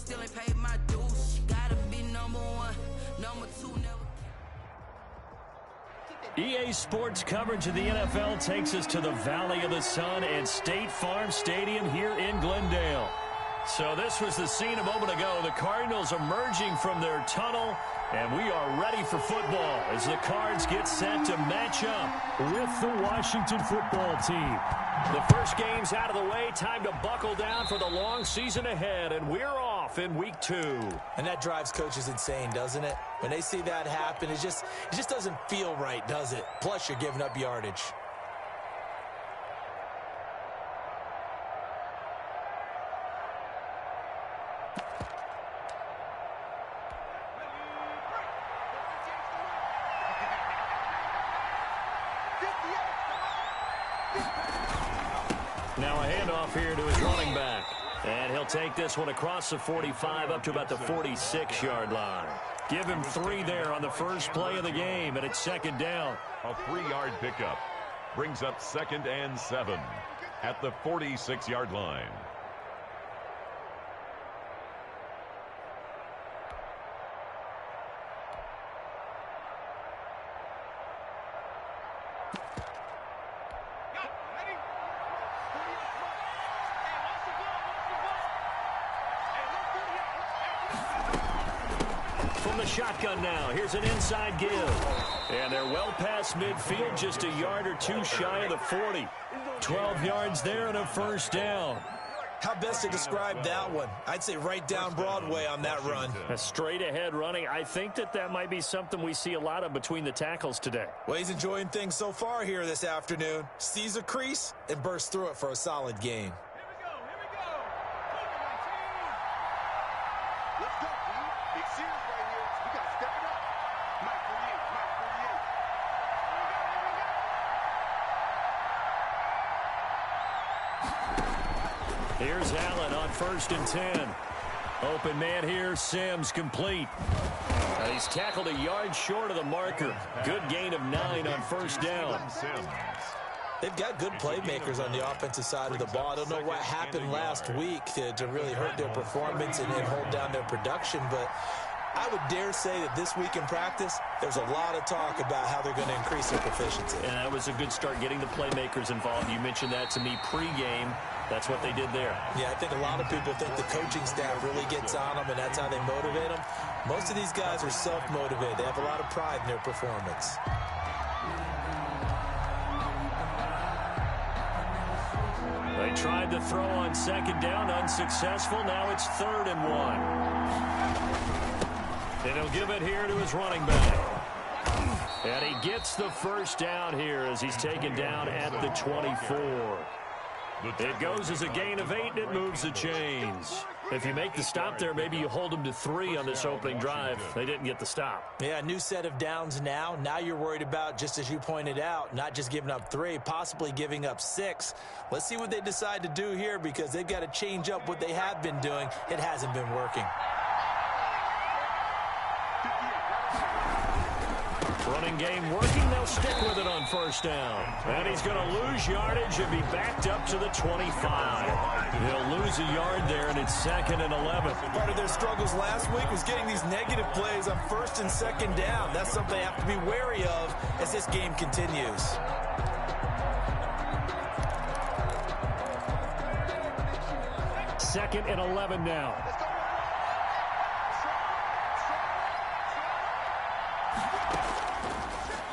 still ain't paid my dues. Gotta be number one, number two, never. EA Sports coverage of the NFL takes us to the Valley of the Sun and State Farm Stadium here in Glendale. So this was the scene a moment ago. The Cardinals emerging from their tunnel, and we are ready for football as the Cards get set to match up with the Washington football team. The first game's out of the way. Time to buckle down for the long season ahead, and we're off in week 2. And that drives coaches insane, doesn't it? When they see that happen, it just doesn't feel right, does it? Plus, you're giving up yardage. Now a handoff here to his running back. And he'll take this one across the 45 up to about the 46-yard line. Give him 3 there on the first play of the game, and it's second down. A 3-yard pickup brings up 2nd and 7 at the 46-yard line. From the shotgun now, here's an inside give. And they're well past midfield, just a yard or 2 shy of the 40. 12 yards there and a first down. How best to describe that one? I'd say right down Broadway on that run. A straight ahead running. I think that might be something we see a lot of between the tackles today. Well, he's enjoying things so far here this afternoon. Sees a crease and bursts through it for a solid gain. Here's Allen on 1st and 10. Open man here, Sims complete. He's tackled a yard short of the marker. Good gain of 9 on first down. They've got good playmakers on the offensive side of the ball. I don't know what happened last week to really hurt their performance and hold down their production, but I would dare say that this week in practice, there's a lot of talk about how they're going to increase their proficiency. And that was a good start, getting the playmakers involved. You mentioned that to me pregame. That's what they did there. Yeah, I think a lot of people think the coaching staff really gets on them, and that's how they motivate them. Most of these guys are self-motivated. They have a lot of pride in their performance. They tried to throw on 2nd down, unsuccessful. Now it's 3rd and 1. And he'll give it here to his running back. And he gets the first down here as he's taken down at the 24. It goes as a gain of 8, and it moves the chains. If you make the stop there, maybe you hold them to 3 on this opening drive. They didn't get the stop. Yeah, new set of downs now. Now you're worried about, just as you pointed out, not just giving up 3, possibly giving up 6. Let's see what they decide to do here, because they've got to change up what they have been doing. It hasn't been working. Running game working. They'll stick with it on first down. And he's going to lose yardage and be backed up to the 25. He'll lose a yard there, and it's 2nd and 11. Part of their struggles last week was getting these negative plays on 1st and 2nd down. That's something they have to be wary of as this game continues. Second and 11 now.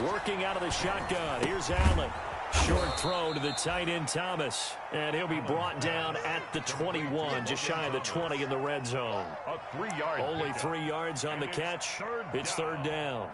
Working out of the shotgun. Here's Allen. Short throw to the tight end Thomas. And he'll be brought down at the 21, just shy of the 20 in the red zone. Only 3 yards on the catch. It's 3rd down.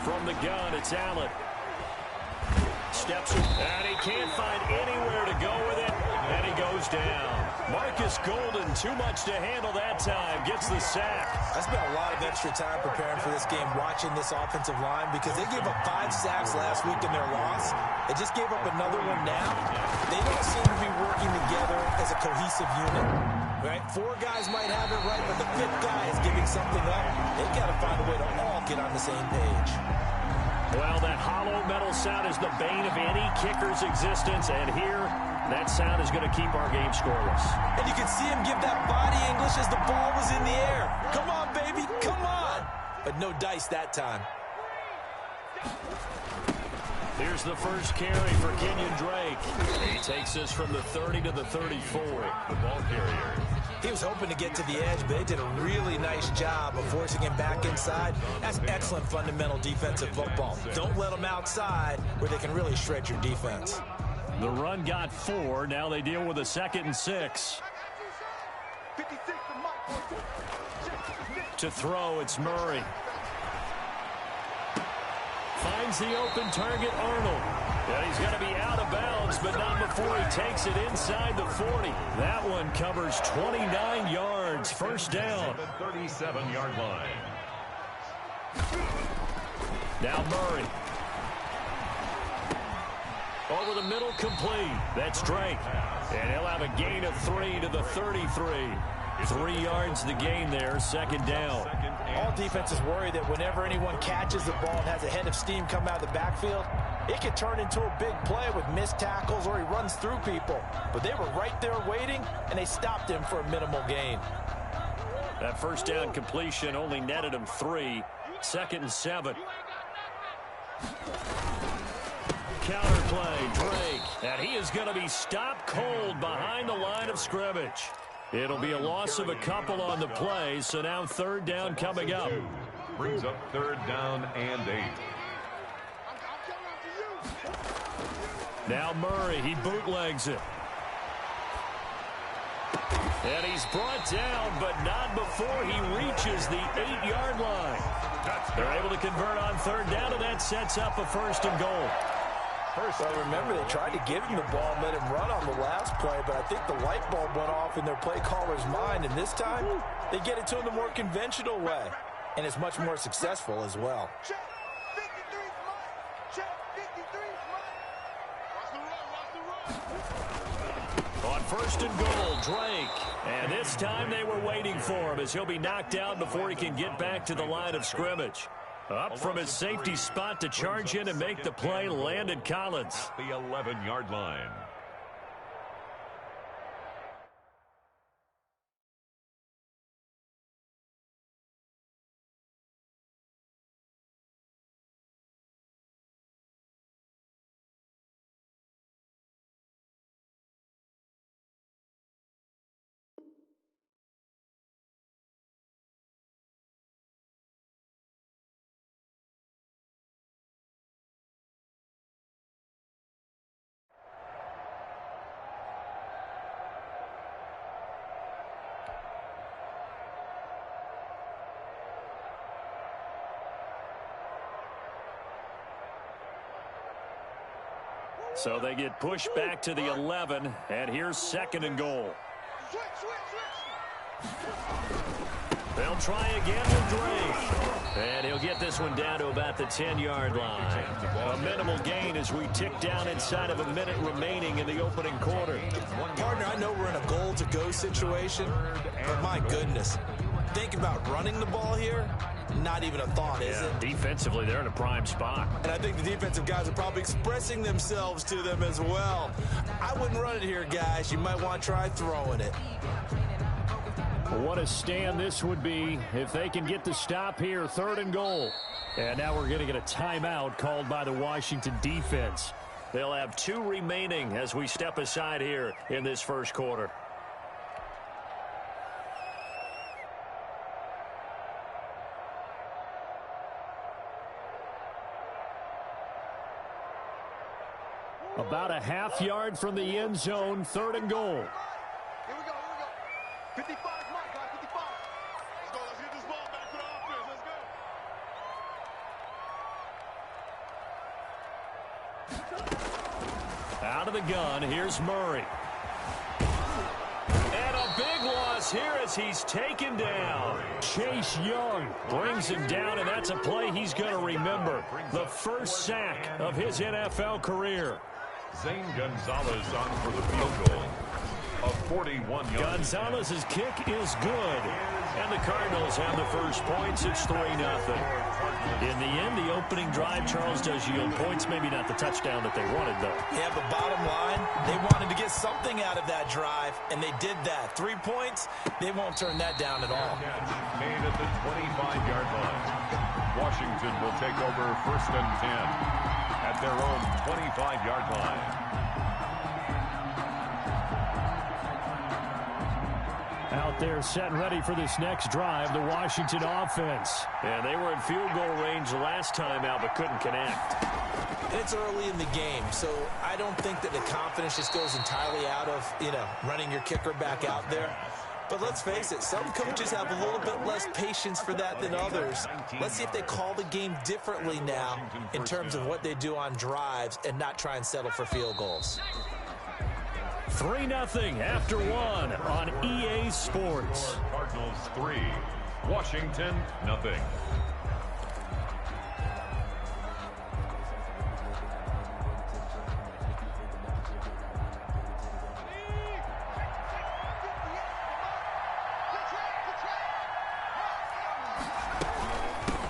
From the gun, it's Allen. Steps, and he can't find anywhere to go with it. And he goes down. Marcus Golden, too much to handle that time, gets the sack. I spent a lot of extra time preparing for this game, watching this offensive line, because they gave up 5 sacks last week in their loss. They just gave up another one now. They don't seem to be working together as a cohesive unit. Right? 4 guys might have it right, but the 5th guy is giving something up. They've got to find a way to all get on the same page. Well, that hollow metal sound is the bane of any kicker's existence, and here, that sound is going to keep our game scoreless. And you can see him give that body English as the ball was in the air. Come on, baby, come on. But no dice that time. Here's the first carry for Kenyon Drake. He takes us from the 30 to the 34. The ball carrier. He was hoping to get to the edge, but they did a really nice job of forcing him back inside. That's excellent fundamental defensive football. Don't let them outside where they can really shred your defense. The run got 4. Now they deal with a 2nd and 6. To throw, it's Murray. Finds the open target, Arnold. And he's going to be out of bounds, but not before he takes it inside the 40. That one covers 29 yards. First down. 37-yard line. Now Murray. Over the middle, complete. That's Drake. And he'll have a gain of 3 to the 33. 3 yards the gain there, 2nd down. All defenses worry that whenever anyone catches the ball and has a head of steam come out of the backfield, it can turn into a big play with missed tackles or he runs through people. But they were right there waiting, and they stopped him for a minimal gain. That first down completion only netted him 3. 2nd and 7. Counterplay, Drake. And he is going to be stopped cold behind the line of scrimmage. It'll be a loss of a couple on the play, so now 3rd down coming up. Brings up 3rd down and 8. Now Murray, he bootlegs it. And he's brought down, but not before he reaches the 8-yard line. They're able to convert on 3rd down, and that sets up a 1st and goal. Well, remember, they tried to give him the ball and let him run on the last play, but I think the light bulb went off in their play caller's mind, and this time, they get it to him the more conventional way, and it's much more successful as well. On 1st and goal, Drake. And this time they were waiting for him as he'll be knocked out before he can get back to the line of scrimmage. Up from his safety spot to charge in and make the play, Landon Collins. The 11-yard line. So they get pushed back to the 11, and here's 2nd and goal. They'll try again with Drake. And he'll get this one down to about the 10-yard line. A minimal gain as we tick down inside of a minute remaining in the opening quarter. Partner, I know we're in a goal-to-go situation, but my goodness, think about running the ball here. Not even a thought, is it? Defensively, they're in a prime spot. And I think the defensive guys are probably expressing themselves to them as well. I wouldn't run it here, guys. You might want to try throwing it. What a stand this would be if they can get the stop here, 3rd and goal. And now we're going to get a timeout called by the Washington defense. They'll have 2 remaining as we step aside here in this first quarter. About a half yard from the end zone, 3rd and goal. Here we go. 55 mark, guys, 55. Let's go. Let's get this ball back to the offense. Let's go. Out of the gun, here's Murray. pass here as he's taken down. Chase Young brings him down, and that's a play he's going to remember. The first sack of his NFL career. Zane Gonzalez on for the field goal. A 41-yard. Gonzalez's kick is good. And the Cardinals have the first points. It's 3-0. In the end, the opening drive, Charles, does yield points. Maybe not the touchdown that they wanted, though. Yeah, but bottom line, they wanted to get something out of that drive, and they did that. 3 points, they won't turn that down at all. Made at the 25-yard line. Washington will take over 1st and 10 at their own 25-yard line. Out there set and ready for this next drive, the Washington offense. And they were in field goal range last time out, but couldn't connect. It's early in the game, so I don't think that the confidence just goes entirely out of, running your kicker back out there. But let's face it, some coaches have a little bit less patience for that than others. Let's see if they call the game differently now in terms of what they do on drives and not try and settle for field goals. 3-0 after one on EA Sports. Cardinals 3, Washington nothing.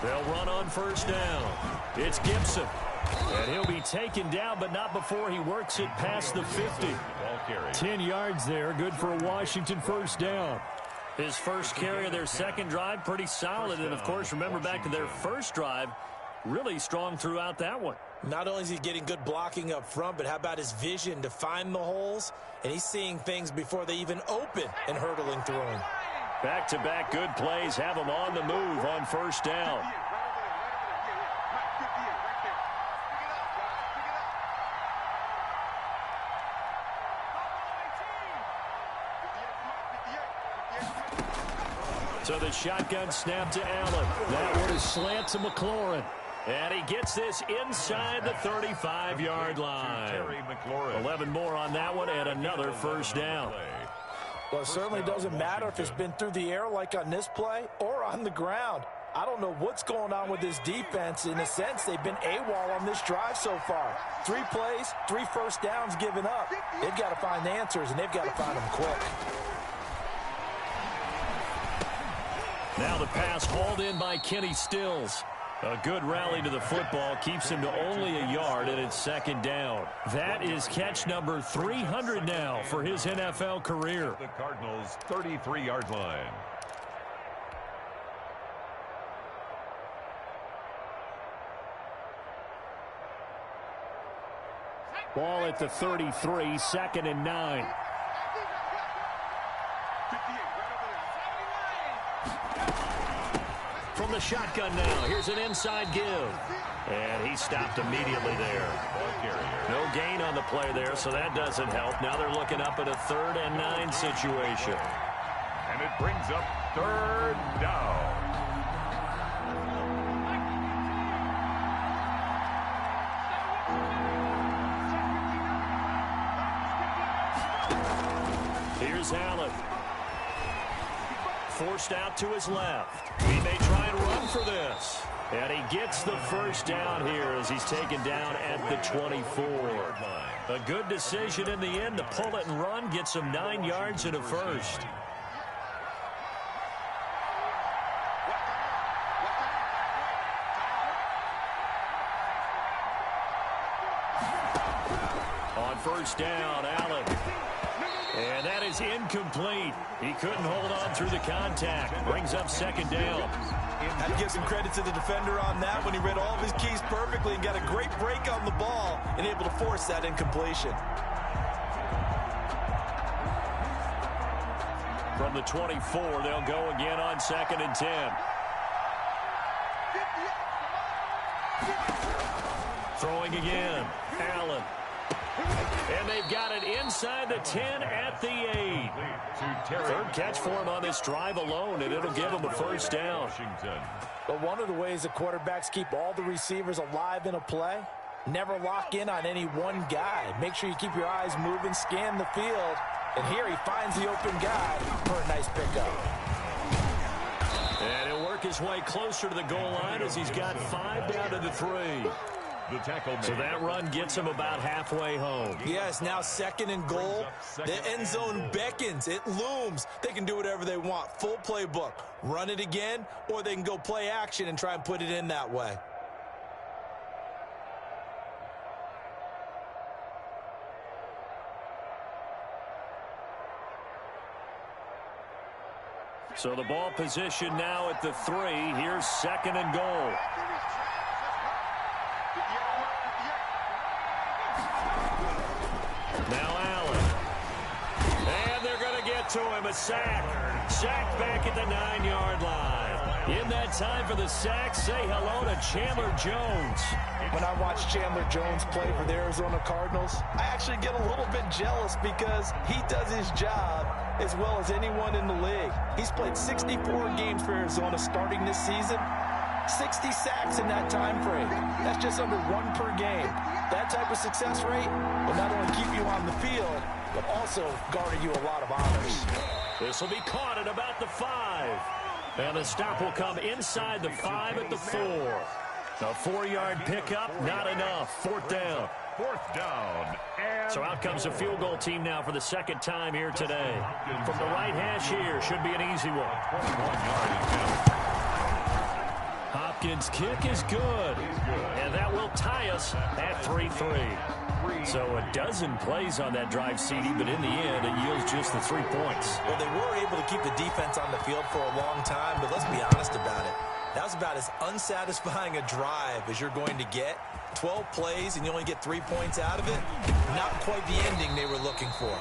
They'll run on first down. It's Gibson. And he'll be taken down, but not before he works it past the 50. 10 yards there, good for a Washington first down. His first carry of their second drive, pretty solid. And, of course, remember back to their first drive, really strong throughout that one. Not only is he getting good blocking up front, but how about his vision to find the holes? And he's seeing things before they even open and hurdling through them. Back-to-back good plays have him on the move on first down. So the shotgun snap to Allen. That one is slant to McLaurin. And he gets this inside the 35-yard line. 11 more on that one and another first down. Well, it certainly doesn't matter if it's been through the air like on this play or on the ground. I don't know what's going on with this defense. In a sense, they've been AWOL on this drive so far. 3 plays, 3 first downs given up. They've got to find answers, and they've got to find them quick. Now the pass hauled in by Kenny Stills. A good rally to the football keeps him to only a yard, and it's second down. That is catch number 300 now for his NFL career. The Cardinals' 33-yard line. Ball at the 33, 2nd and 9. From the shotgun now, here's an inside give. And he stopped immediately there. No gain on the play there, so that doesn't help. Now they're looking up at a 3rd and 9 situation. And it brings up 3rd down. Here's Allen. Forced out to his left. He may try and run for this. And he gets the first down here as he's taken down at the 24. A good decision in the end to pull it and run. Gets him 9 yards and a first. On first down, Allen. And that is incomplete. He couldn't hold on through the contact. Brings up second down. Had to give some credit to the defender on that when he read all of his keys perfectly and got a great break on the ball and able to force that incompletion. From the 24, they'll go again on 2nd and 10. Throwing again. Allen. And they've got it inside the 10 at the 8. 3rd catch for him on this drive alone, and it'll give him a first down. But one of the ways the quarterbacks keep all the receivers alive in a play, never lock in on any one guy. Make sure you keep your eyes moving, scan the field, And here he finds the open guy for a nice pickup. And he'll work his way closer to the goal line as he's got 5 down to the 3. The tackle So that run gets him about halfway home. Yes, now 2nd and goal. The end zone beckons. It looms. They can do whatever they want. Full playbook. Run it again, or they can go play action and try and put it in that way. So the ball position now at the 3. Here's 2nd and goal. Now Allen. And they're going to get to him. A sack. Sack back at the 9-yard line. In that time for the sack, say hello to Chandler Jones. When I watch Chandler Jones play for the Arizona Cardinals, I actually get a little bit jealous because he does his job as well as anyone in the league. He's played 64 games for Arizona starting this season. 60 sacks in that time frame. That's just under 1 per game. That type of success rate will not only keep you on the field, but also garner you a lot of honors. This will be caught at about the 5. And the stop will come inside the 5 at the 4. A 4-yard pickup, not enough. 4th down. 4th down. And So out comes a field goal team now for the 2nd time here today. From the right hash here, should be an easy one. 21-yard attempt. Hopkins' kick is good. And that will tie us at 3-3. So a dozen plays on that drive, CD, but in the end, it yields just the 3 points. Well, they were able to keep the defense on the field for a long time, but let's be honest about it. That was about as unsatisfying a drive as you're going to get. 12 plays and you only get 3 points out of it. Not quite the ending they were looking for.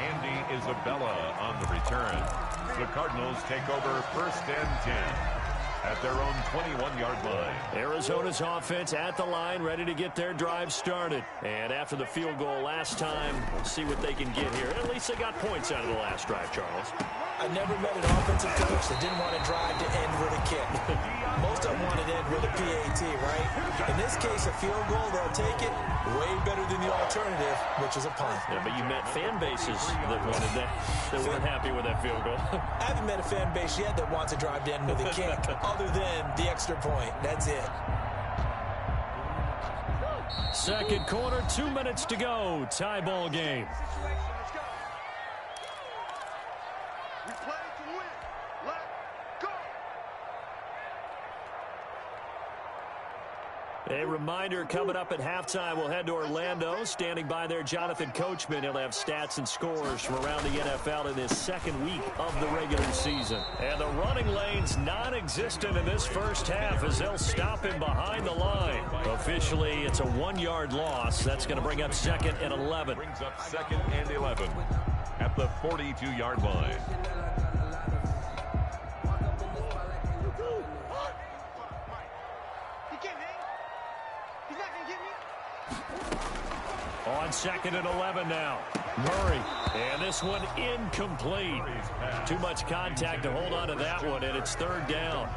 Andy Isabella on the return. The Cardinals take over 1st and 10 at their own 21-yard line. Arizona's offense at the line, ready to get their drive started. And after the field goal last time, we'll see what they can get here. At least they got points out of the last drive, Charles. I never met an offensive coach that didn't want to drive to end with a kick. Most of them wanted to end with a PAT, right? In this case, a field goal, they'll take it. Way better than the alternative, which is a punt. Yeah, but you met fan bases that wanted that weren't happy with that field goal. I haven't met a fan base yet that wants to drive to end with a kick, other than the extra point. That's it. 2nd quarter, 2 minutes to go. Tie ball game. We play to win. Let go. A reminder coming up at halftime, we'll head to Orlando. Standing by there, Jonathan Coachman. He'll have stats and scores from around the NFL in this 2nd week of the regular season. And the running lane's non-existent in this first half as they'll stop him behind the line. Officially, it's a 1-yard loss. That's going to bring up 2nd and 11. Brings up 2nd and 11 at the 42-yard line. On 2nd and 11 now. Murray. And this one incomplete. Too much contact to hold on to that one, and it's 3rd down.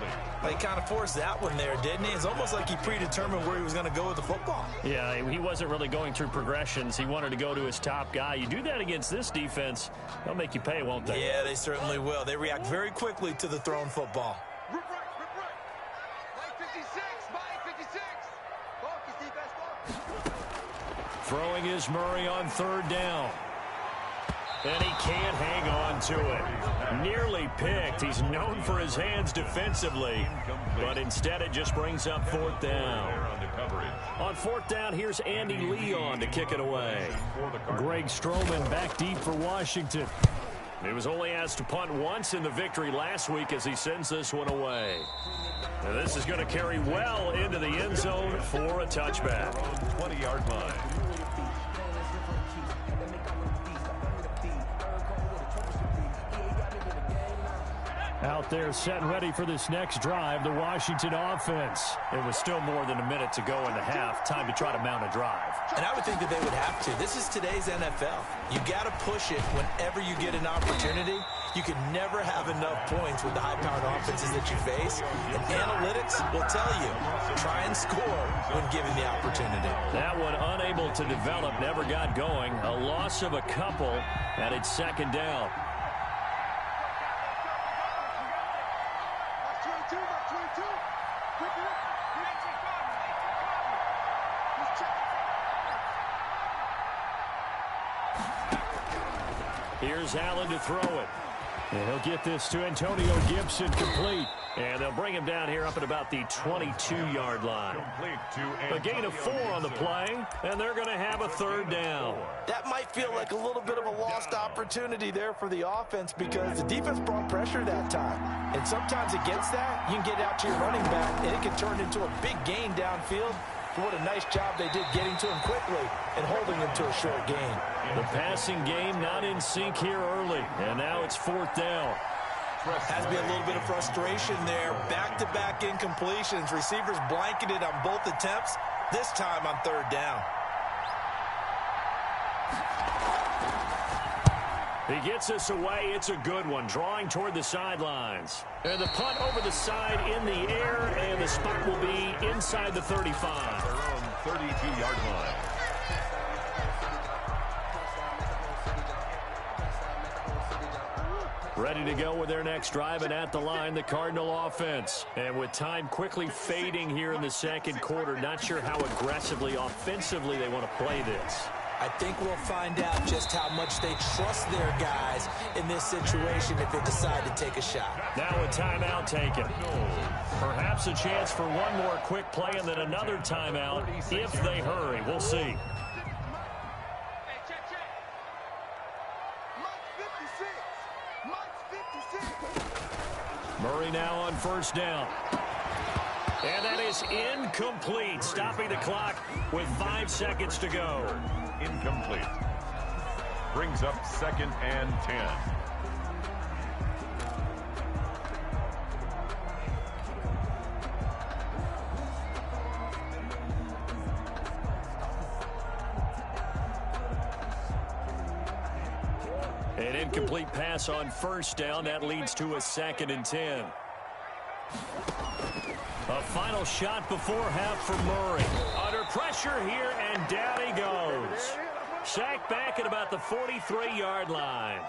He kind of forced that one there, didn't he? It's almost like he predetermined where he was going to go with the football. Yeah, he wasn't really going through progressions. He wanted to go to his top guy. You do that against this defense, they'll make you pay, won't they? Yeah, they certainly will. They react very quickly to the thrown football. Rip right. Mike 56. Mike 56. Focus, defense, focus. Throwing is Murray on 3rd down. And he can't hang on to it. Nearly picked. He's known for his hands defensively, but instead it just brings up 4th down. On 4th down, here's Andy Leon to kick it away. Greg Stroman back deep for Washington. He was only asked to punt once in the victory last week as he sends this one away. And this is going to carry well into the end zone for a touchback. 20-yard line. Out there set and ready for this next drive, the Washington offense. It was still more than a minute to go in the half. Time to try to mount a drive. And I would think that they would have to. This is today's NFL. You got to push it whenever you get an opportunity. You can never have enough points with the high-powered offenses that you face. And analytics will tell you, try and score when given the opportunity. That one unable to develop, never got going. A loss of a couple, and it's second down. Here's Allen to throw it. And he'll get this to Antonio Gibson complete. And they'll bring him down here up at about the 22-yard line. A gain of 4 on the play, and they're going to have a third down. That might feel like a little bit of a lost opportunity there for the offense because the defense brought pressure that time. And sometimes against that, you can get out to your running back, and it can turn into a big gain downfield. What a nice job they did getting to him quickly and holding him to a short gain. The passing game not in sync here early, and now it's fourth down. Has to be a little bit of frustration there. Back-to-back incompletions. Receivers blanketed on both attempts, this time on third down. He gets us away. It's a good one, drawing toward the sidelines. And the punt over the side in the air, and the spot will be inside the 35. Their own 32-yard line. Ready to go with their next drive, and at the line, the Cardinal offense. And with time quickly fading here in the second quarter, not sure how aggressively, offensively they want to play this. I think we'll find out just how much they trust their guys in this situation if they decide to take a shot. Now a timeout taken. Perhaps a chance for one more quick play and then another timeout if they hurry. We'll see. Murray now on first down. And that is incomplete, stopping the clock with 5 seconds to go. Incomplete. Brings up second and 10. An incomplete pass on first down. That leads to a second and 10. A final shot before half for Murray. Under pressure here, and down he goes. Sacked back at about the 43-yard line.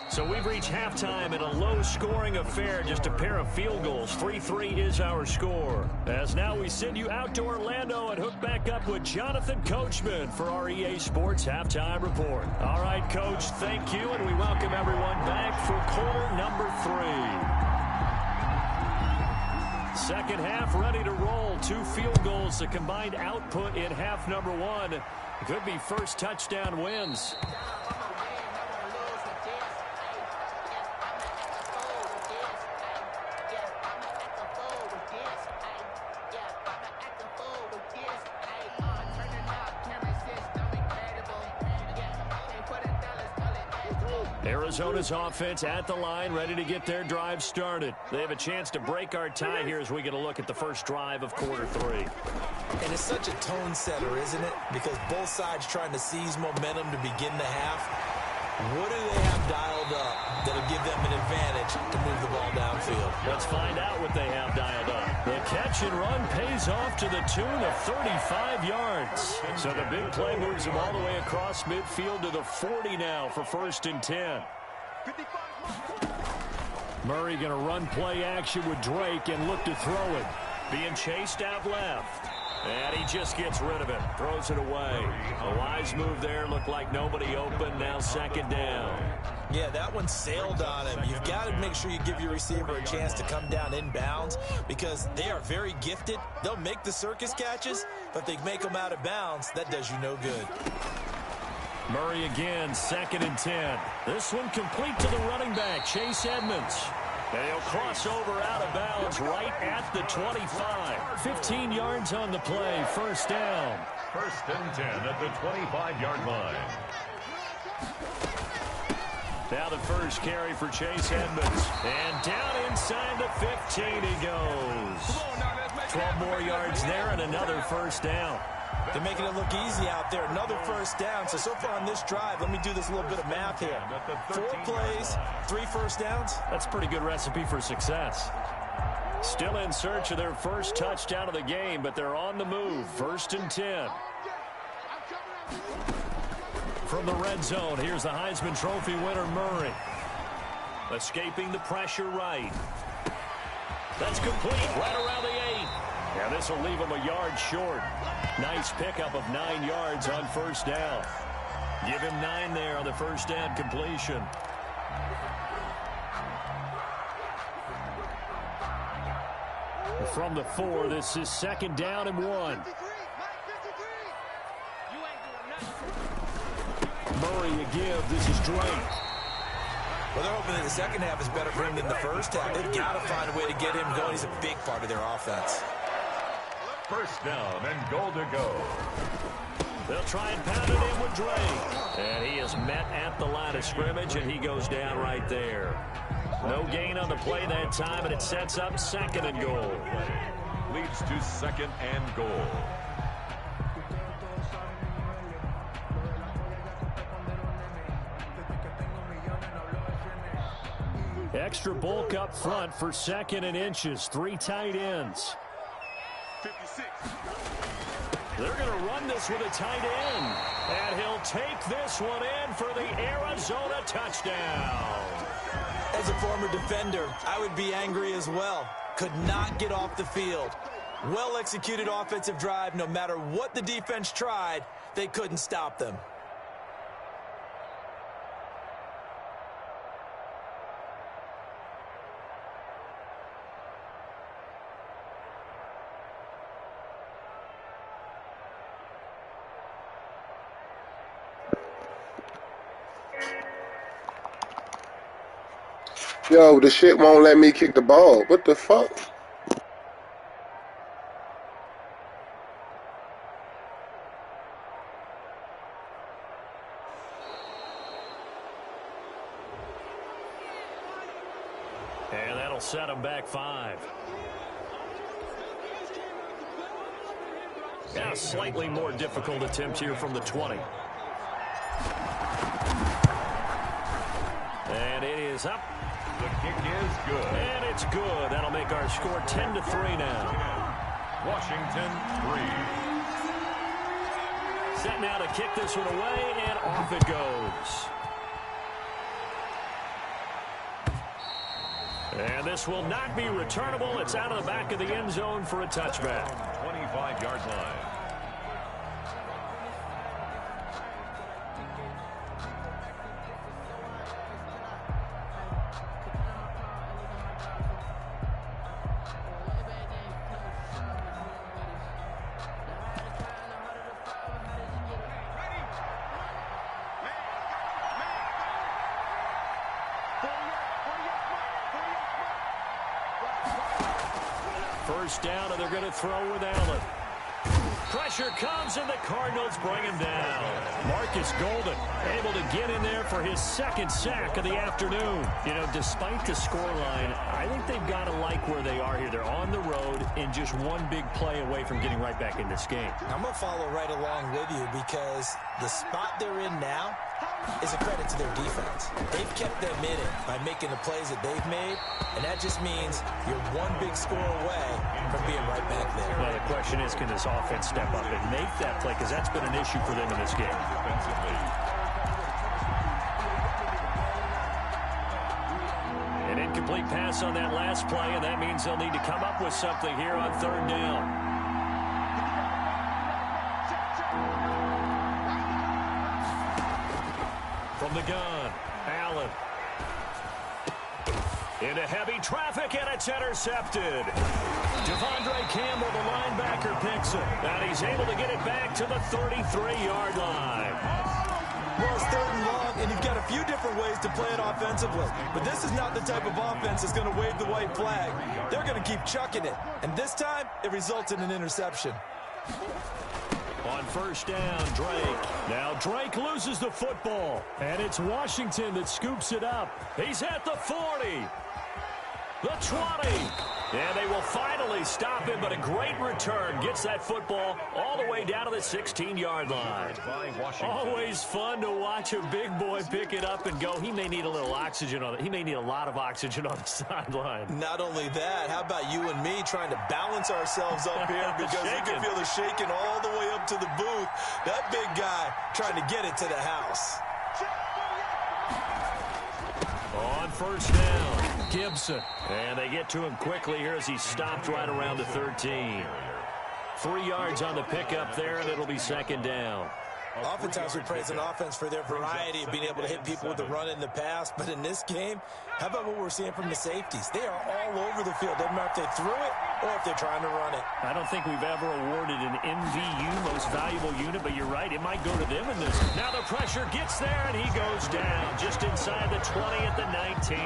So we've reached halftime in a low-scoring affair, just a pair of field goals. 3-3 is our score. As now we send you out to Orlando and hook back up with Jonathan Coachman for our EA Sports Halftime Report. All right, Coach, thank you, and we welcome everyone back for quarter number 3. Second half ready to roll. 2 field goals, the combined output in half number 1. Could be first touchdown wins. Arizona's offense at the line, ready to get their drive started. They have a chance to break our tie here as we get a look at the first drive of quarter 3. And it's such a tone setter, isn't it? Because both sides trying to seize momentum to begin the half. What do they have dialed up that'll give them an advantage to move the ball downfield? Let's find out what they have dialed up. The catch and run pays off to the tune of 35 yards. So the big play moves them all the way across midfield to the 40 now for first and 10. Murray going to run play action with Drake and look to throw it. Being chased out left. And he just gets rid of it. Throws it away. A wise move there. Looked like nobody open. Now second down. Yeah, that one sailed on him. You've got to make sure you give your receiver a chance to come down inbounds because they are very gifted. They'll make the circus catches, but if they make them out of bounds, that does you no good. Murray again, second and 10. This one complete to the running back, Chase Edmonds. And he'll cross over out of bounds right at the 25. 15 yards on the play, first down. First and 10 at the 25-yard line. Now the first carry for Chase Edmonds. And down inside the 15 he goes. 12 more yards there and another first down. They're making it look easy out there. Another first down. So far on this drive, let me do this little bit of math here. 4 plays, 3 first downs. That's a pretty good recipe for success. Still in search of their first touchdown of the game, but they're on the move. 1st and 10. From the red zone, here's the Heisman Trophy winner, Murray. Escaping the pressure right. That's complete right around the 8. Yeah, this will leave him a yard short. Nice pickup of 9 yards on first down. Give him 9 there on the first down completion. From the 4, this is 2nd down and 1. Murray a give. This is Drake. Well, they're hoping that the second half is better for him than the first half. They've got to find a way to get him going. He's a big part of their offense. First down and goal to go. They'll try and pound it in with Drake. And he is met at the line of scrimmage, and he goes down right there. No gain on the play that time, and it sets up 2nd and goal. Leads to 2nd and goal. Extra bulk up front for 2nd and inches. 3 tight ends. 56. They're going to run this with a tight end. And he'll take this one in for the Arizona touchdown. As a former defender, I would be angry as well. Could not get off the field. Well-executed offensive drive. No matter what the defense tried, they couldn't stop them. Yo, the shit won't let me kick the ball. What the fuck? And that'll set him back 5. Now a slightly more difficult attempt here from the 20. And it is up. The kick is good. And it's good. That'll make our score 10-3 now. Washington 3. Set now to kick this one away, and off it goes. And this will not be returnable. It's out of the back of the end zone for a touchback. 25-yard line. First down, and they're going to throw with Allen. Pressure comes, and the Cardinals bring him down. Marcus Golden able to get in there for his 2nd sack of the afternoon. You know, despite the scoreline, I think they've got to like where they are here. They're on the road and just one big play away from getting right back in this game. I'm going to follow right along with you because the spot they're in now is a credit to their defense. They've kept them in it by making the plays that they've made, and that just means you're one big score away from being right back there. Well, the question is, can this offense step up and make that play? Because that's been an issue for them in this game. Defensively. An incomplete pass on that last play, and that means they'll need to come up with something here on 3rd down. From the gun, Allen. Into heavy traffic, and it's intercepted. Devondre Campbell, the linebacker, picks it. And he's able to get it back to the 33-yard line. Well, it's 3rd and long, and you've got a few different ways to play it offensively. But this is not the type of offense that's going to wave the white flag. They're going to keep chucking it. And this time, it results in an interception. On first down, Drake. Now Drake loses the football, and it's Washington that scoops it up. He's at the 40, the 20, And they will finally stop him, but a great return. Gets that football all the way down to the 16-yard line. Always fun to watch a big boy pick it up and go. He may need a little oxygen on it. He may need a lot of oxygen on the sideline. Not only that, how about you and me trying to balance ourselves up here because you can feel the shaking all the way up to the booth. That big guy trying to get it to the house. On first down, Gibson. And they get to him quickly here as he stopped right around the 13. 3 yards on the pickup there, and it'll be second down. Oftentimes we praise an offense for their variety of being able to hit people with the run in the pass, but in this game, how about what we're seeing from the safeties? They are all over the field. Doesn't matter if they threw it or if they're trying to run it. I don't think we've ever awarded an MVU, most valuable unit, but you're right, it might go to them in this. Now the pressure gets there, and he goes down just inside the 20 at the 19.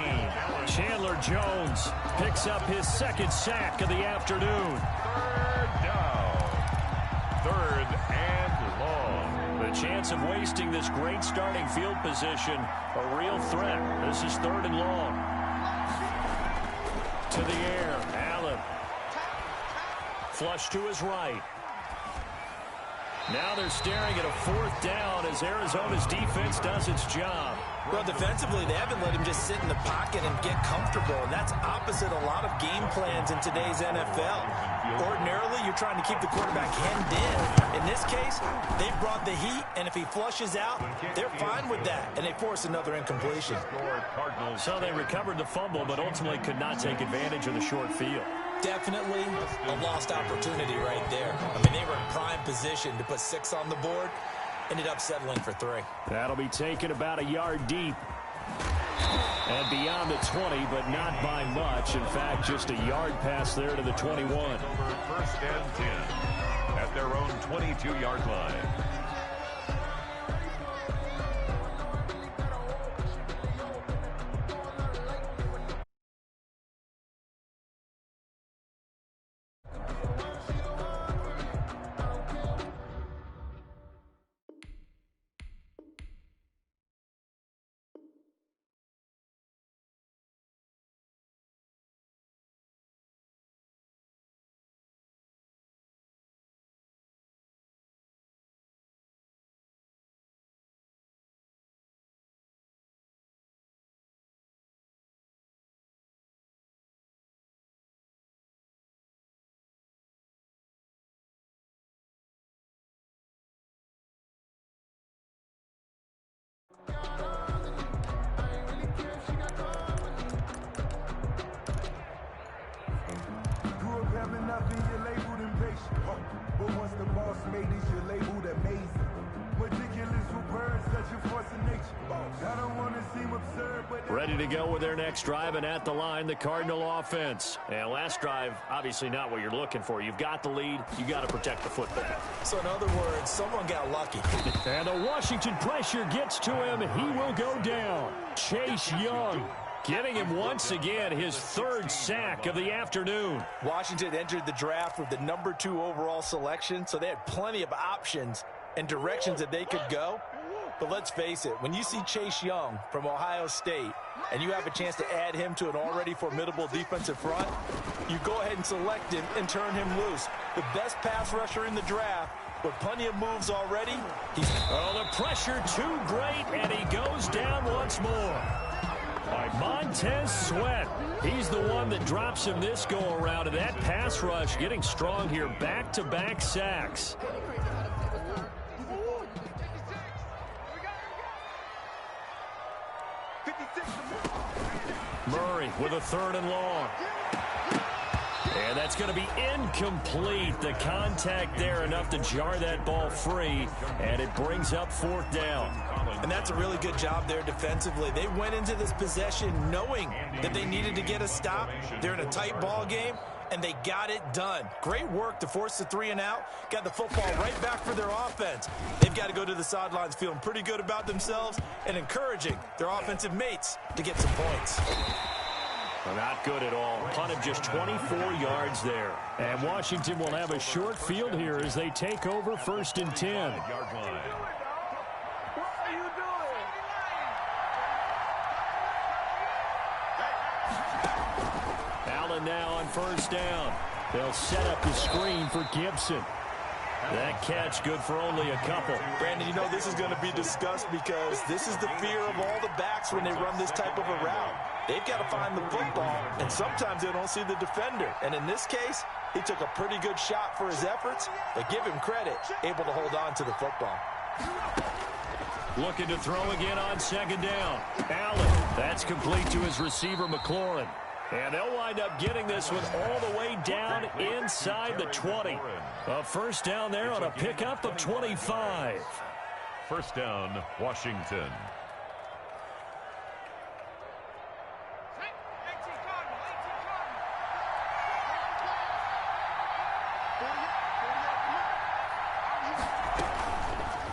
Chandler Jones picks up his second sack of the afternoon. Third down. Third and long. The chance of wasting this great starting field position, a real threat. This is third and long. To the air, Allen. Flush to his right. Now they're staring at a fourth down as Arizona's defense does its job. Well, defensively, they haven't let him just sit in the pocket and get comfortable, and that's opposite a lot of game plans in today's NFL. Ordinarily, you're trying to keep the quarterback hemmed in. In this case, they brought the heat, and if he flushes out, they're fine with that, and they force another incompletion. So they recovered the fumble, but ultimately could not take advantage of the short field. Definitely a lost opportunity right there. I mean, they were in prime position to put 6 on the board. Ended up settling for 3. That'll be taken about a yard deep. And beyond the 20, but not by much. In fact, just a yard pass there to the 21. First and 10 at their own 22-yard line. But once the boss made it, you're labeled amazing. Ridiculous with words, such a force of nature. I don't want to seem absurd, but... Ready to go with their next drive, and at the line, the Cardinal offense. And last drive, obviously not what you're looking for. You've got the lead. You got to protect the football. So in other words, someone got lucky. And the Washington pressure gets to him. He will go down. Chase Young getting him once again his 3rd sack of the afternoon. Washington entered the draft with the number 2 overall selection, so they had plenty of options and directions that they could go. But let's face it, when you see Chase Young from Ohio State and you have a chance to add him to an already formidable defensive front, you go ahead and select him and turn him loose. The best pass rusher in the draft with plenty of moves already. Oh, the pressure too great, and he goes down once more. Montez Sweat, he's the one that drops him this go-around, and that pass rush getting strong here, back-to-back sacks. Murray with a 3rd and long. And that's going to be incomplete. The contact there enough to jar that ball free, and it brings up 4th down. And that's a really good job there defensively. They went into this possession knowing that they needed to get a stop. They're in a tight ball game, and they got it done. Great work to force the 3 and out. Got the football right back for their offense. They've got to go to the sidelines feeling pretty good about themselves and encouraging their offensive mates to get some points. Not good at all. Punt of just 24 yards there. And Washington will have a short field here as they take over 1st and 10. Allen now on first down. They'll set up the screen for Gibson. That catch good for only a couple. Brandon, you know this is going to be discussed because this is the fear of all the backs when they run this type of a route. They've got to find the football, and sometimes they don't see the defender. And in this case, he took a pretty good shot for his efforts, but give him credit, able to hold on to the football. Looking to throw again on second down. Allen, that's complete to his receiver, McLaurin. And they'll wind up getting this one all the way down inside the 20. A first down there on a pickup of 25. First down, Washington.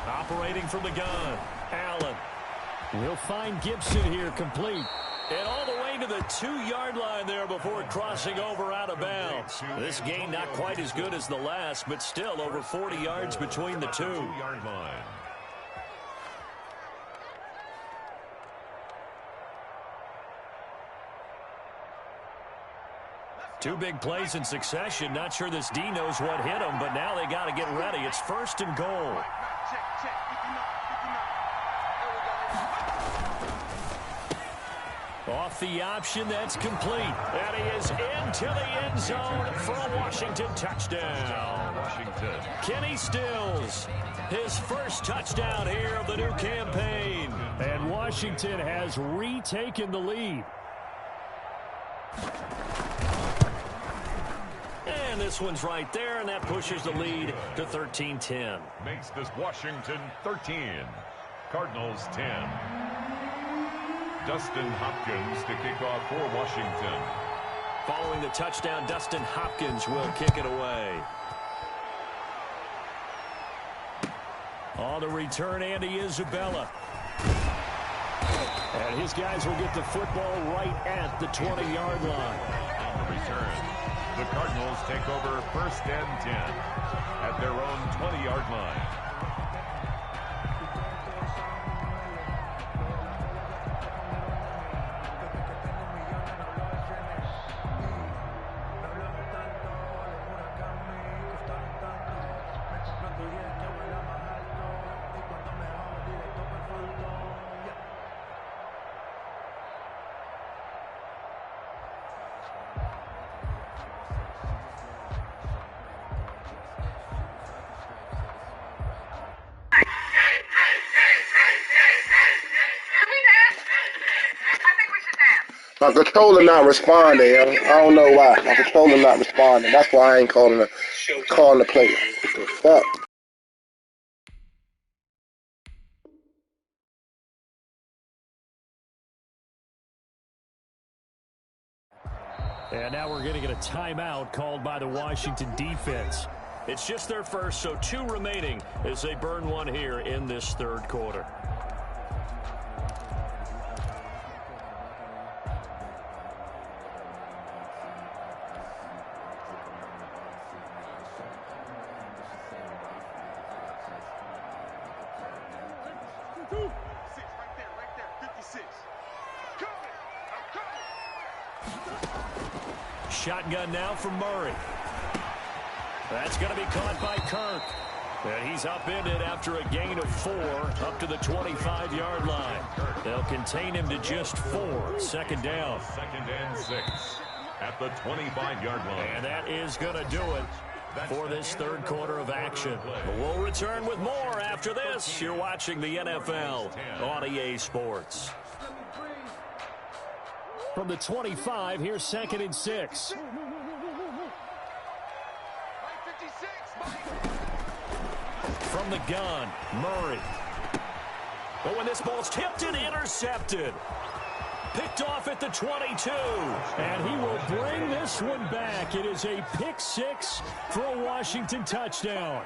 Operating from the gun, Allen. We'll find Gibson here complete. And all the way to the 2-yard line there before crossing over out of bounds. This gain not quite as good as the last, but still over 40 yards between the two. 2-yard line. Two big plays in succession. Not sure this D knows what hit him, but now they got to get ready. It's first and goal. Off the option, that's complete. And he is into the end zone for a Washington touchdown. Washington. Kenny Stills, his first touchdown here of the new campaign. And Washington has retaken the lead. And this one's right there, and that pushes the lead to 13-10. Makes this Washington 13. Cardinals 10. Dustin Hopkins to kick off for Washington. Following the touchdown, Dustin Hopkins will kick it away. On the return, Andy Isabella. And his guys will get the football right at the 20-yard line. On the return, the Cardinals take over first and 10 at their own 20-yard line. My controller not responding. I don't know why. My controller not responding. That's why I ain't calling the player. What the fuck? And now we're going to get a timeout called by the Washington defense. It's just their first, so 2 remaining as they burn one here in this third quarter. Shotgun now from Murray. That's going to be caught by Kirk. And he's upended after a gain of 4 up to the 25-yard line. They'll contain him to just 4. Second down. Second and 6 at the 25-yard line. And that is going to do it for this third quarter of action. But we'll return with more after this. You're watching the NFL on EA Sports. From the 25, here's second and 6. From the gun, Murray. But when this ball's tipped and intercepted. Picked off at the 22. And he will bring this one back. It is a pick 6 for a Washington touchdown.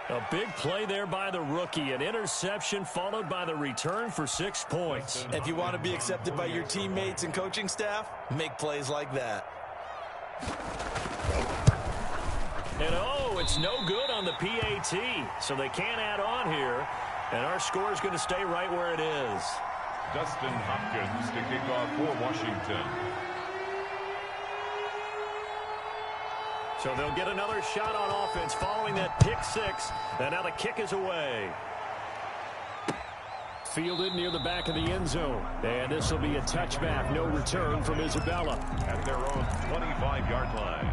A big play there by the rookie. An interception followed by the return for 6 points. If you want to be accepted by your teammates and coaching staff, make plays like that. And oh, it's no good on the PAT. So they can't add on here. And our score is going to stay right where it is. Dustin Hopkins to kick off for Washington. So they'll get another shot on offense following that pick six. And now the kick is away. Fielded near the back of the end zone. And this will be a touchback. No return from Isabella. At their own 25-yard line.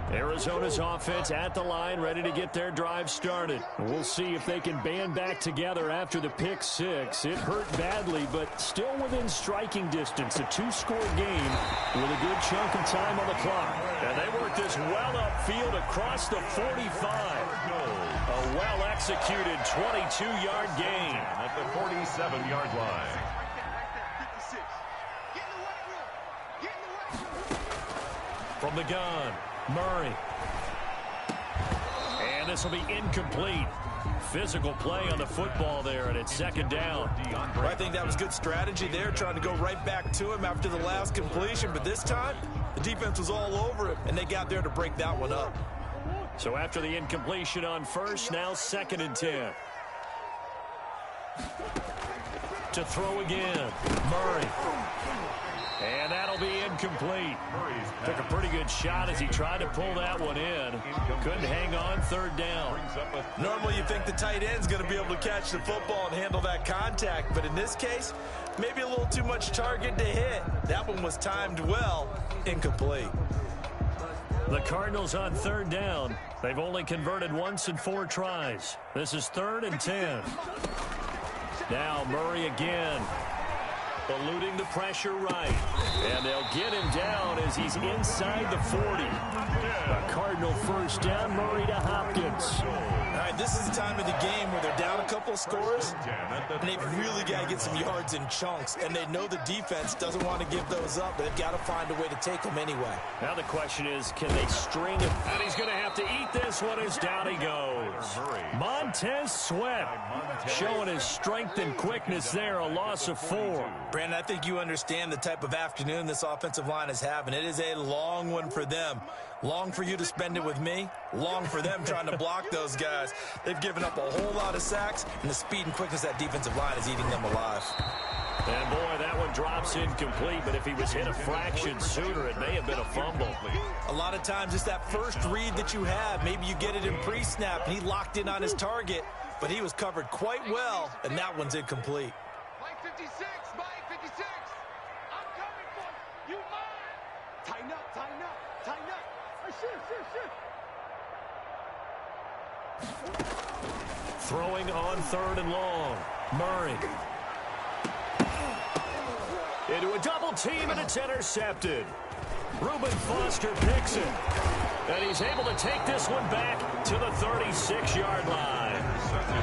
Arizona's offense at the line, ready to get their drive started. We'll see if they can band back together after the pick six. It hurt badly, but still within striking distance. A two-score game with a good chunk of time on the clock. And they work this well upfield across the 45. A well-executed 22-yard gain. At the 47-yard line. From the gun, Murray. And this will be incomplete. Physical play on the football there, and it's second down. I think that was good strategy there, trying to go right back to him after the last completion. But this time, the defense was all over him, and they got there to break that one up. So after the incompletion on first, now 2nd and 10. To throw again, Murray. And that'll be incomplete. Took a pretty good shot as he tried to pull that one in. Couldn't hang on, 3rd down. Normally you think the tight end's going to be able to catch the football and handle that contact, but in this case, maybe a little too much target to hit. That one was timed well, incomplete. The Cardinals on 3rd down. They've only converted once in 4 tries. This is 3rd and 10. Now Murray again. Eluding the pressure right. And they'll get him down as he's inside the 40. A Cardinal first down, Murray to Hopkins. All right, this is the time of the game where they're down a couple of scores, and they've really got to get some yards in chunks, and they know the defense doesn't want to give those up, but they've got to find a way to take them anyway. Now the question is, can they string him? And he's going to have to eat this one as down he goes. Montez Sweat showing his strength and quickness there, a loss of 4. Brandon, I think you understand the type of afternoon this offensive line is having. It is a long one for them. Long for you to spend it with me. Long for them trying to block those guys. They've given up a whole lot of sacks, and the speed and quickness of that defensive line is eating them alive. And boy, that one drops incomplete, but if he was hit a fraction sooner, it may have been a fumble. A lot of times it's that first read that you have. Maybe you get it in pre-snap, and he locked in on his target, but he was covered quite well, and that one's incomplete. Mike 56, Mike 56. I'm coming for you, mine. Tighten up, tighten up, tighten up. Shoot. Throwing on 3rd and long. Murray. Into a double team, and it's intercepted. Reuben Foster picks it. And he's able to take this one back to the 36-yard line.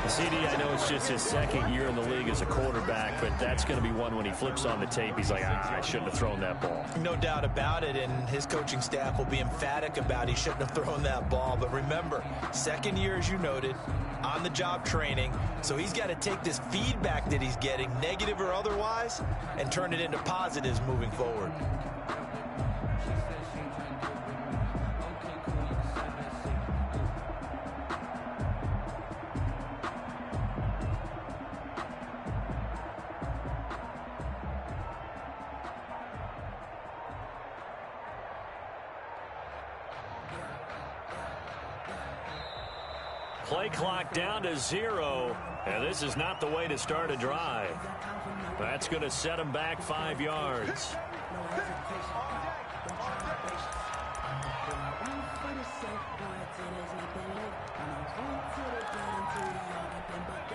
CD, I know it's just his 2nd year in the league as a quarterback, but that's going to be one when he flips on the tape. He's like, I shouldn't have thrown that ball. No doubt about it, and his coaching staff will be emphatic about he shouldn't have thrown that ball. But remember, 2nd year, as you noted, on-the-job training, so he's got to take this feedback that he's getting, negative or otherwise, and turn it into positives moving forward. Play clock down to 0, and this is not the way to start a drive. That's going to set him back 5 yards.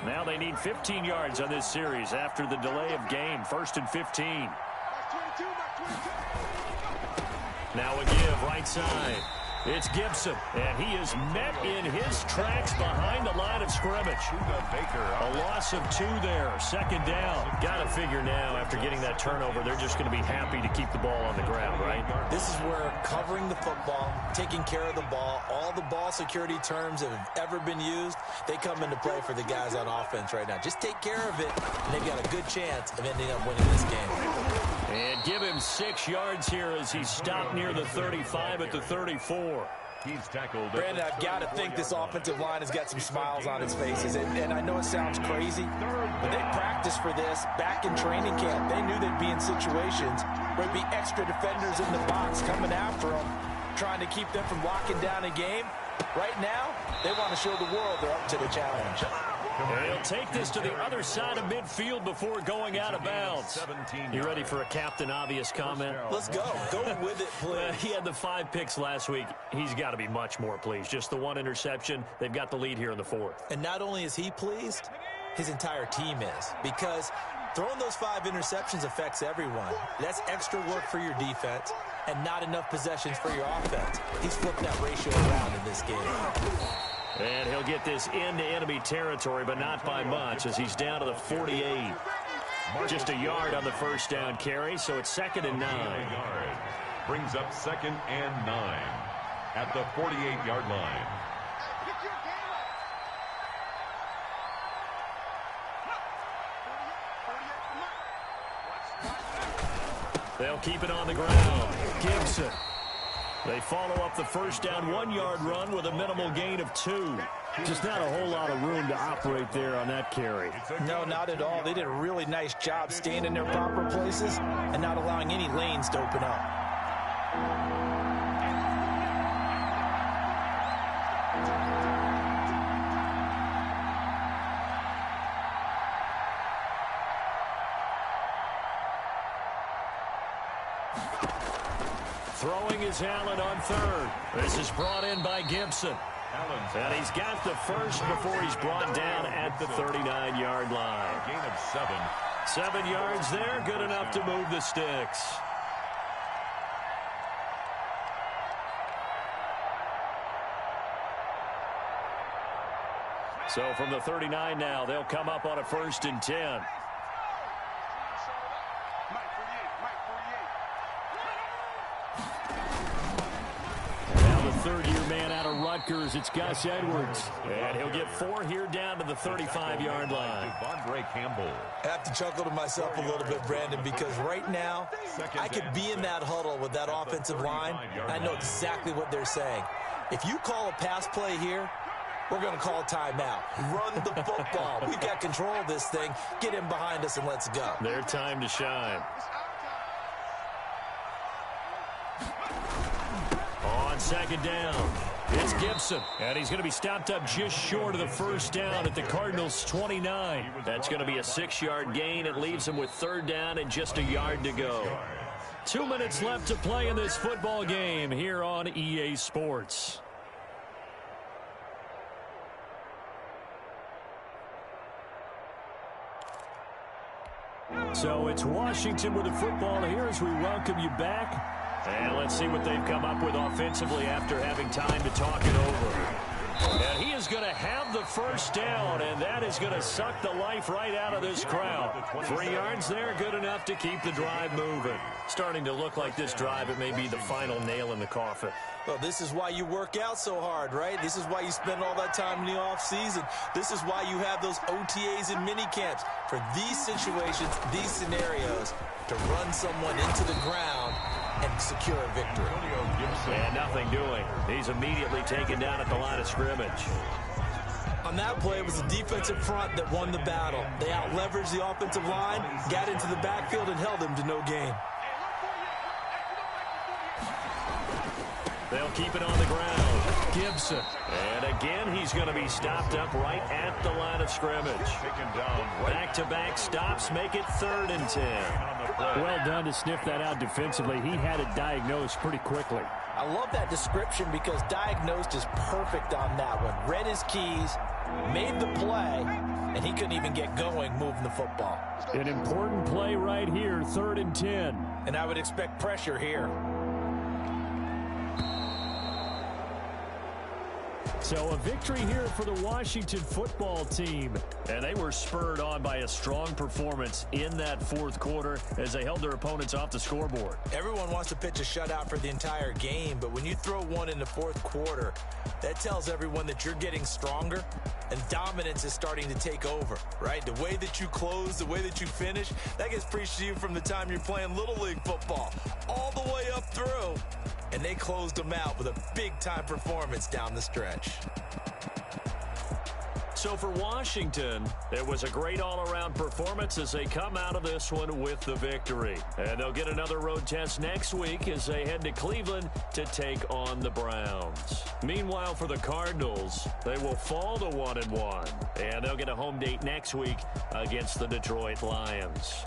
Now they need 15 yards on this series after the delay of game. 1st and 15. Now a give right side. It's Gibson, and he is met in his tracks behind the line of scrimmage. A loss of 2 there, 2nd down. Got to figure now, after getting that turnover, they're just going to be happy to keep the ball on the ground, right? This is where covering the football, taking care of the ball, all the ball security terms that have ever been used, they come into play for the guys on offense right now. Just take care of it, and they've got a good chance of ending up winning this game. And give him 6 yards here as he stopped near the 35 at the 34. He's tackled. Brandon, I've got to think this offensive line has got some smiles on its faces. And I know it sounds crazy, but they practiced for this back in training camp. They knew they'd be in situations where there'd be extra defenders in the box coming after them, trying to keep them from locking down a game. Right now, they want to show the world they're up to the challenge. He'll take this to the other side of midfield before going out of bounds. You ready for a Captain Obvious comment? Let's go. Go with it, please. He had the 5 picks last week. He's got to be much more pleased. Just the 1 interception. They've got the lead here in the 4th. And not only is he pleased, his entire team is. Because throwing those 5 interceptions affects everyone. That's extra work for your defense and not enough possessions for your offense. He's flipped that ratio around in this game. And he'll get this into enemy territory, but not by much, as he's down to the 48. Just a yard on the first down carry, so it's 2nd and 9. Brings up 2nd and 9 at the 48-yard line. They'll keep it on the ground. Gibson. They follow up the first down 1-yard run with a minimal gain of 2. Just not a whole lot of room to operate there on that carry. No, not at all. They did a really nice job staying in their proper places and not allowing any lanes to open up. Throwing is Allen on 3rd. This is brought in by Gibson. And he's got the first before he's brought down at the 39-yard line. A gain of 7. 7 yards there, good enough to move the sticks. So from the 39 now, they'll come up on a 1st and 10. Third-year man out of Rutgers, it's Gus Edwards. And he'll get 4 here down to the 35-yard line. Campbell. I have to chuckle to myself a little bit, Brandon, because right now, I could be in that huddle with that offensive line, and I know exactly what they're saying. If you call a pass play here, we're going to call a timeout. Run the football. We've got control of this thing. Get him behind us and let's go. Their time to shine. On 2nd down, it's Gibson, and he's going to be stopped up just short of the first down at the Cardinals' 29. That's going to be a 6-yard gain. It leaves him with 3rd down and just a yard to go. 2 minutes left to play in this football game here on EA Sports. So it's Washington with the football here as we welcome you back. And let's see what they've come up with offensively after having time to talk it over. And he is going to have the first down, and that is going to suck the life right out of this crowd. 3 yards there, good enough to keep the drive moving. Starting to look like this drive, it may be the final nail in the coffin. Well, this is why you work out so hard, right? This is why you spend all that time in the offseason. This is why you have those OTAs and mini camps. For these situations, these scenarios, to run someone into the ground and secure a victory. And nothing doing. He's immediately taken down at the line of scrimmage. On that play, it was the defensive front that won the battle. They out-leveraged the offensive line, got into the backfield, and held them to no gain. They'll keep it on the ground. Gibson. And again, he's going to be stopped up right at the line of scrimmage. Back-to-back stops make it 3rd and 10. Well done to sniff that out defensively. He had it diagnosed pretty quickly. I love that description because diagnosed is perfect on that one. Read his keys, made the play, and he couldn't even get going moving the football. An important play right here, 3rd and 10. And I would expect pressure here. So a victory here for the Washington football team. And they were spurred on by a strong performance in that 4th quarter as they held their opponents off the scoreboard. Everyone wants to pitch a shutout for the entire game, but when you throw one in the 4th quarter, that tells everyone that you're getting stronger and dominance is starting to take over, right? The way that you close, the way that you finish, that gets preached to you from the time you're playing Little League football all the way up through. and they closed them out with a big-time performance down the stretch. So for Washington, it was a great all-around performance as they come out of this one with the victory. And they'll get another road test next week as they head to Cleveland to take on the Browns. Meanwhile, for the Cardinals, they will fall to 1-1, and they'll get a home date next week against the Detroit Lions.